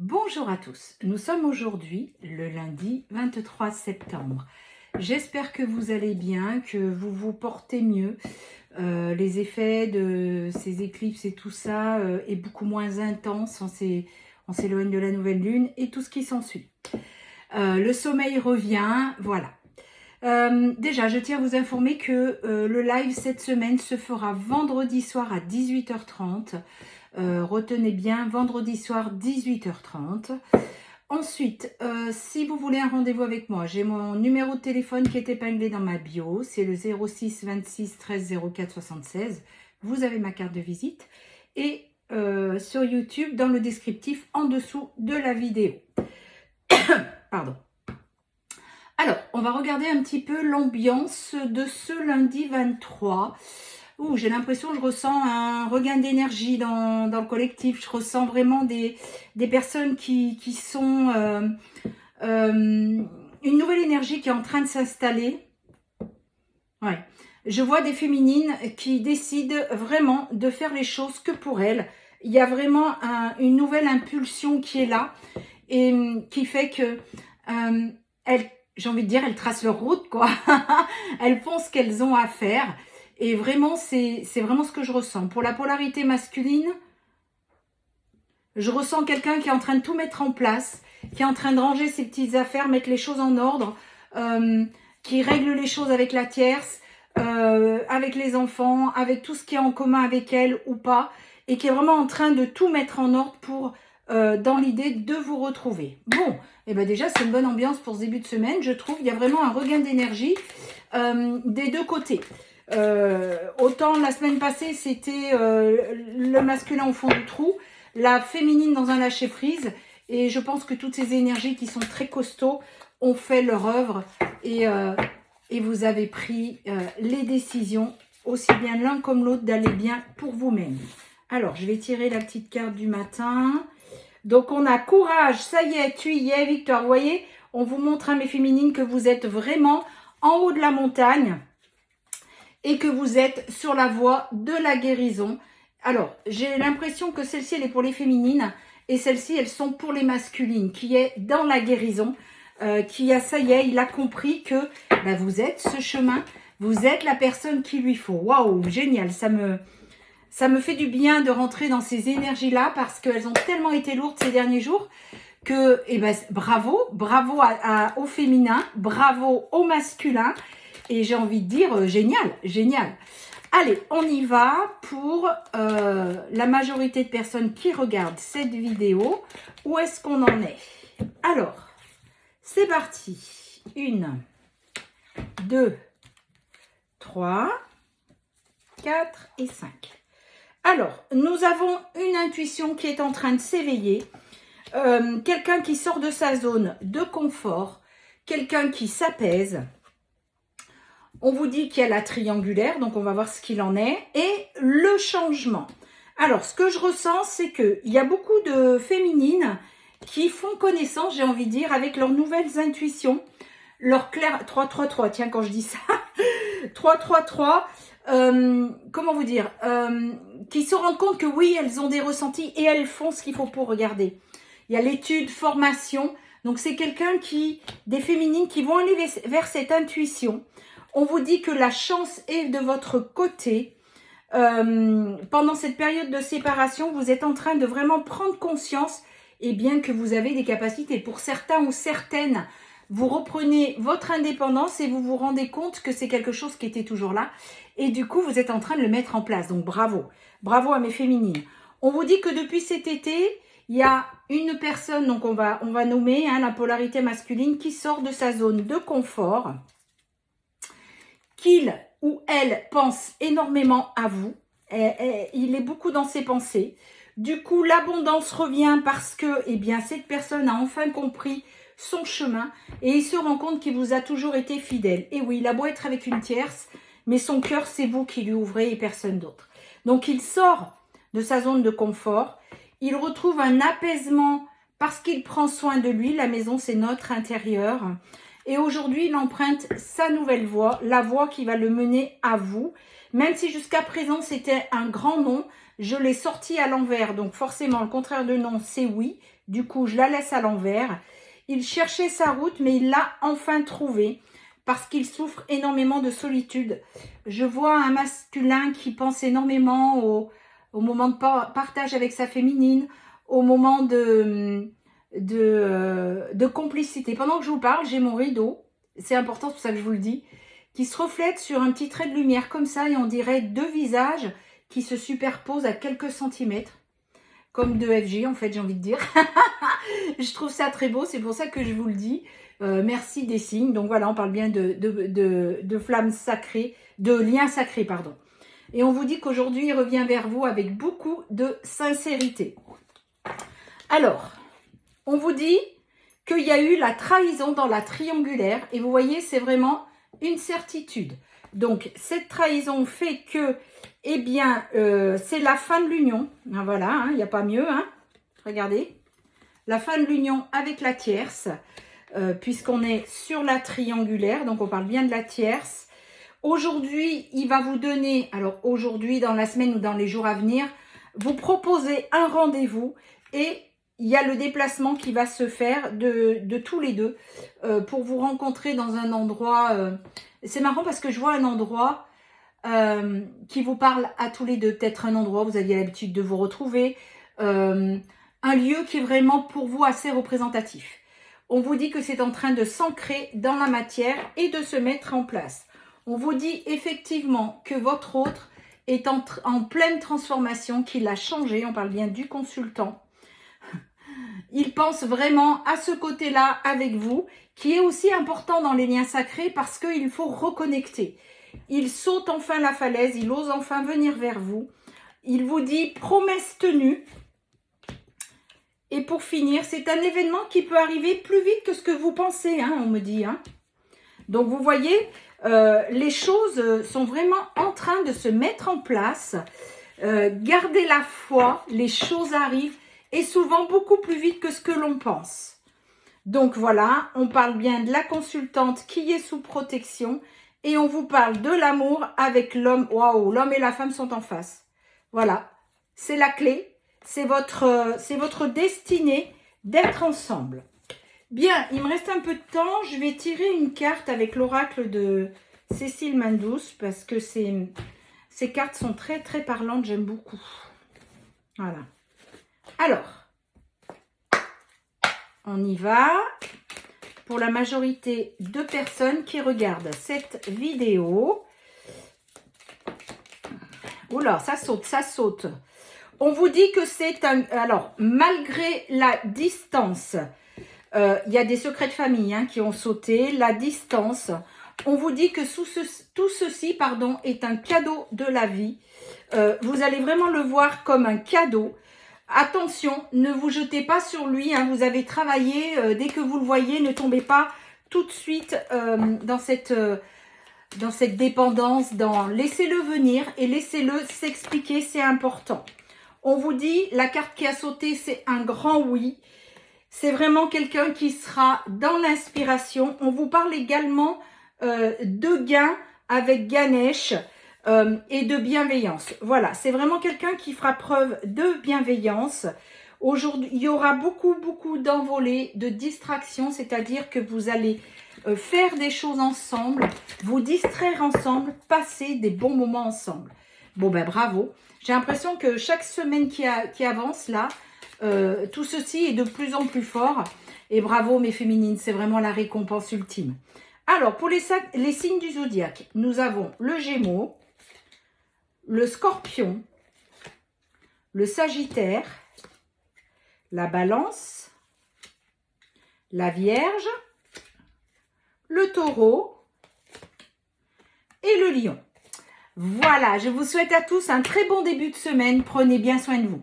Bonjour à tous, nous sommes aujourd'hui le lundi 23 septembre. J'espère que vous allez bien, que vous vous portez mieux. Les effets de ces éclipses et tout ça est beaucoup moins intense, on s'éloigne de la nouvelle lune et tout ce qui s'ensuit. Le sommeil revient, voilà. Déjà, je tiens à vous informer que le live cette semaine se fera vendredi soir à 18h30. Retenez bien, vendredi soir 18h30. Ensuite, si vous voulez un rendez-vous avec moi, j'ai mon numéro de téléphone qui est épinglé dans ma bio. C'est le 06 26 13 04 76. Vous avez ma carte de visite. Et sur YouTube, dans le descriptif en dessous de la vidéo. Pardon. Alors, on va regarder un petit peu l'ambiance de ce lundi 23. J'ai l'impression que je ressens un regain d'énergie dans le collectif. Je ressens vraiment des personnes qui sont... une nouvelle énergie qui est en train de s'installer. Ouais. Je vois des féminines qui décident vraiment de faire les choses que pour elles. Il y a vraiment une nouvelle impulsion qui est là et qui fait que j'ai envie de dire, elles tracent leur route, quoi. Elles font ce qu'elles ont à faire. Et vraiment, c'est vraiment ce que je ressens. Pour la polarité masculine, je ressens quelqu'un qui est en train de tout mettre en place, qui est en train de ranger ses petites affaires, mettre les choses en ordre, qui règle les choses avec la tierce, avec les enfants, avec tout ce qui est en commun avec elle ou pas, et qui est vraiment en train de tout mettre en ordre pour, dans l'idée de vous retrouver. Bon, et ben déjà, c'est une bonne ambiance pour ce début de semaine. Je trouve qu'il y a vraiment un regain d'énergie des deux côtés. Autant la semaine passée c'était le masculin au fond du trou, la féminine dans un lâcher prise, et je pense que toutes ces énergies qui sont très costauds ont fait leur œuvre et vous avez pris les décisions aussi bien l'un comme l'autre d'aller bien pour vous-même. Alors je vais tirer la petite carte du matin. Donc on a courage, ça y est, tu y es, victoire. Vous voyez, on vous montre, mes féminines, que vous êtes vraiment en haut de la montagne et que vous êtes sur la voie de la guérison. Alors, j'ai l'impression que celle-ci, elle est pour les féminines et celles-ci, elles sont pour les masculines, qui est dans la guérison, qui a, ça y est, il a compris que vous êtes ce chemin, vous êtes la personne qu'il lui faut. Waouh, génial, ça me fait du bien de rentrer dans ces énergies-là parce qu'elles ont tellement été lourdes ces derniers jours que, bravo au féminin, bravo au masculin. Et j'ai envie de dire, génial, génial. Allez, on y va pour la majorité de personnes qui regardent cette vidéo. Où est-ce qu'on en est? Alors, c'est parti. 1, 2, 3, 4 et 5. Alors, nous avons une intuition qui est en train de s'éveiller. Quelqu'un qui sort de sa zone de confort. Quelqu'un qui s'apaise. On vous dit qu'il y a la triangulaire, donc on va voir ce qu'il en est. Et le changement. Alors, ce que je ressens, c'est qu'il y a beaucoup de féminines qui font connaissance, j'ai envie de dire, avec leurs nouvelles intuitions. Leur clair... 3-3-3, tiens, quand je dis ça. 3-3-3, comment vous dire, qui se rendent compte que oui, elles ont des ressentis et elles font ce qu'il faut pour regarder. Il y a l'étude, formation. Donc, c'est quelqu'un des féminines qui vont aller vers cette intuition. On vous dit que la chance est de votre côté. Pendant cette période de séparation, vous êtes en train de vraiment prendre conscience et bien que vous avez des capacités. Pour certains ou certaines, vous reprenez votre indépendance et vous vous rendez compte que c'est quelque chose qui était toujours là. Et du coup, vous êtes en train de le mettre en place. Donc, bravo. Bravo à mes féminines. On vous dit que depuis cet été, il y a une personne, donc on va nommer la polarité masculine, qui sort de sa zone de confort. Qu'il ou elle pense énormément à vous. Il est beaucoup dans ses pensées. Du coup, l'abondance revient parce que cette personne a enfin compris son chemin et il se rend compte qu'il vous a toujours été fidèle. Et oui, il a beau être avec une tierce, mais son cœur, c'est vous qui lui ouvrez et personne d'autre. Donc, il sort de sa zone de confort. Il retrouve un apaisement parce qu'il prend soin de lui. La maison, c'est notre intérieur. Et aujourd'hui, il emprunte sa nouvelle voie, la voie qui va le mener à vous. Même si jusqu'à présent, c'était un grand non, Je l'ai sortie à l'envers, donc forcément le contraire de non, c'est oui. Du coup, je la laisse à l'envers. Il cherchait sa route, mais il l'a enfin trouvée parce qu'il souffre énormément de solitude. Je vois un masculin qui pense énormément au moment de partage avec sa féminine, au moment de complicité. Pendant que je vous parle, j'ai mon rideau, c'est important, c'est pour ça que je vous le dis, qui se reflète sur un petit trait de lumière comme ça, et on dirait deux visages qui se superposent à quelques centimètres, comme deux FG en fait, j'ai envie de dire. Je trouve ça très beau, c'est pour ça que je vous le dis. Merci des signes. Donc voilà, on parle bien de flammes sacrées, de liens sacrés, pardon. Et on vous dit qu'aujourd'hui, il revient vers vous avec beaucoup de sincérité. Alors, on vous dit qu'il y a eu la trahison dans la triangulaire. Et vous voyez, c'est vraiment une certitude. Donc, cette trahison fait que, eh bien, c'est la fin de l'union. Ben voilà, hein, il n'y a pas mieux. Hein. Regardez. La fin de l'union avec la tierce, puisqu'on est sur la triangulaire. Donc, on parle bien de la tierce. Aujourd'hui, il va vous donner, alors aujourd'hui, dans la semaine ou dans les jours à venir, vous proposer un rendez-vous et il y a le déplacement qui va se faire de tous les deux pour vous rencontrer dans un endroit. C'est marrant parce que je vois un endroit qui vous parle à tous les deux. Peut-être un endroit où vous aviez l'habitude de vous retrouver. Un lieu qui est vraiment pour vous assez représentatif. On vous dit que c'est en train de s'ancrer dans la matière et de se mettre en place. On vous dit effectivement que votre autre est en pleine transformation, qu'il a changé. On parle bien du consultant. Il pense vraiment à ce côté-là avec vous, qui est aussi important dans les liens sacrés parce qu'il faut reconnecter. Il saute enfin la falaise, il ose enfin venir vers vous. Il vous dit promesse tenue. Et pour finir, c'est un événement qui peut arriver plus vite que ce que vous pensez, hein, on me dit. Hein. Donc vous voyez, les choses sont vraiment en train de se mettre en place. Gardez la foi, les choses arrivent et souvent beaucoup plus vite que ce que l'on pense. Donc voilà, on parle bien de la consultante qui est sous protection et on vous parle de l'amour avec l'homme. Waouh, l'homme et la femme sont en face. Voilà, c'est la clé. C'est votre destinée d'être ensemble. Bien, il me reste un peu de temps. Je vais tirer une carte avec l'oracle de Cécile Mandous parce que ces cartes sont très, très parlantes. J'aime beaucoup. Voilà. Alors, on y va. Pour la majorité de personnes qui regardent cette vidéo. Oula, ça saute, ça saute. On vous dit que c'est un... Alors, malgré la distance, il y a des secrets de famille hein, qui ont sauté. La distance, on vous dit que tout ceci pardon, est un cadeau de la vie. Vous allez vraiment le voir comme un cadeau. Attention, ne vous jetez pas sur lui. Hein, vous avez travaillé. Dès que vous le voyez, ne tombez pas tout de suite dans cette dépendance. Laissez-le venir et laissez-le s'expliquer. C'est important. On vous dit, la carte qui a sauté, c'est un grand oui. C'est vraiment quelqu'un qui sera dans l'inspiration. On vous parle également de gain avec Ganesh et de bienveillance. Voilà, c'est vraiment quelqu'un qui fera preuve de bienveillance. Aujourd'hui, il y aura beaucoup d'envolées, de distractions, c'est-à-dire que vous allez faire des choses ensemble, vous distraire ensemble, passer des bons moments ensemble. Bon ben bravo. J'ai l'impression que chaque semaine qui avance là, tout ceci est de plus en plus fort. Et bravo mes féminines, c'est vraiment la récompense ultime. Alors pour les signes du zodiaque, nous avons le Gémeaux, le Scorpion, le Sagittaire, la Balance, la Vierge, le Taureau et le Lion. Voilà, je vous souhaite à tous un très bon début de semaine. Prenez bien soin de vous.